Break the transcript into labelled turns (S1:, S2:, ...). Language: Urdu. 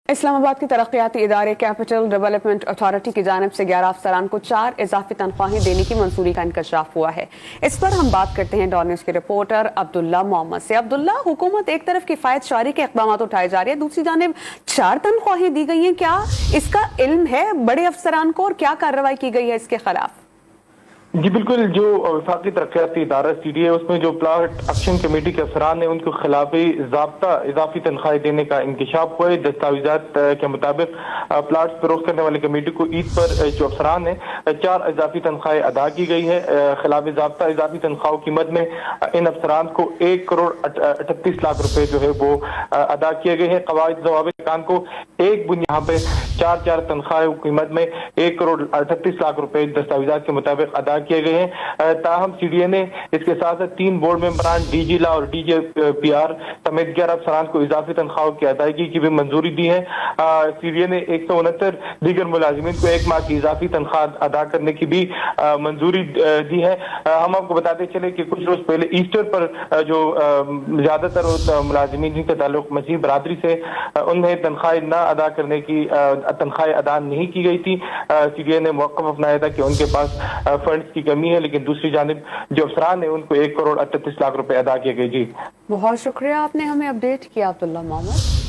S1: اسلام آباد کی ترقیاتی ادارے کیپٹل ڈیولپمنٹ اتھارٹی کی جانب سے 11 افسران کو 4 اضافی تنخواہیں دینے کی منظوری کا انکشاف ہوا ہے۔ اس پر ہم بات کرتے ہیں ڈان نیوز کے رپورٹر عبداللہ محمد سے۔ عبداللہ، حکومت ایک طرف کفایت شعاری کے اقدامات اٹھائے جا رہے ہیں، دوسری جانب 4 تنخواہیں دی گئی ہیں، کیا اس کا علم ہے بڑے افسران کو اور کیا کارروائی کی گئی ہے اس کے خلاف؟
S2: جی بالکل، جو وفاقی ترقیاتی ادارہ سی ڈی ہے اس میں جو پلاٹ ایکشن کمیٹی کے افسران ہیں ان کو خلاف ضابطہ اضافی تنخواہیں دینے کا انکشاف ہوا ہے۔ دستاویزات کے مطابق پلاٹ فروخت کرنے والی کمیٹی کو عید پر جو افسران ہیں 4 اضافی تنخواہیں ادا کی گئی ہے۔ خلاف ضابطہ اضافی تنخواہوں کی مد میں ان افسران کو 1 کروڑ 38 لاکھ روپے جو ہے وہ ادا کیے گئے ہیں۔ قواعد ضوابط کام کو ایک بن یہاں پہ 4 تنخواہوں کی مد میں 1 کروڑ 38 لاکھ روپے دستاویزات کے مطابق ادا کیے گئے ہیں۔ تاہم سی ڈی اے نے اس کے ساتھ 3 بورڈ ممبران، ڈی جی لا اور ڈی جے پی آر سمیت 11 افسران کو اضافی تنخواہوں کی ادائیگی کی بھی منظوری دی ہے۔ سی ڈی اے نے 169 دیگر ملازمین کو 1 ماہ کی اضافی تنخواہ ادا کرنے کی بھی منظوری دی ہے۔ ہم آپ کو بتاتے چلے کہ کچھ روز پہلے ایسٹر پر جو زیادہ تر ملازمین جن کا تعلق مسیحی برادری سے، انہیں تنخواہیں نہ ادا کرنے کی تنخواہیں ادا نہیں کی گئی تھی۔ سی ڈی اے نے موقف اپنایا تھا کہ ان کے پاس فنڈز کی کمی ہے، لیکن دوسری جانب جو افسران ہیں ان کو 1 کروڑ 38 لاکھ روپے ادا کیے گئے۔ جی
S1: بہت شکریہ، آپ نے ہمیں اپڈیٹ کیا عبداللہ محمد۔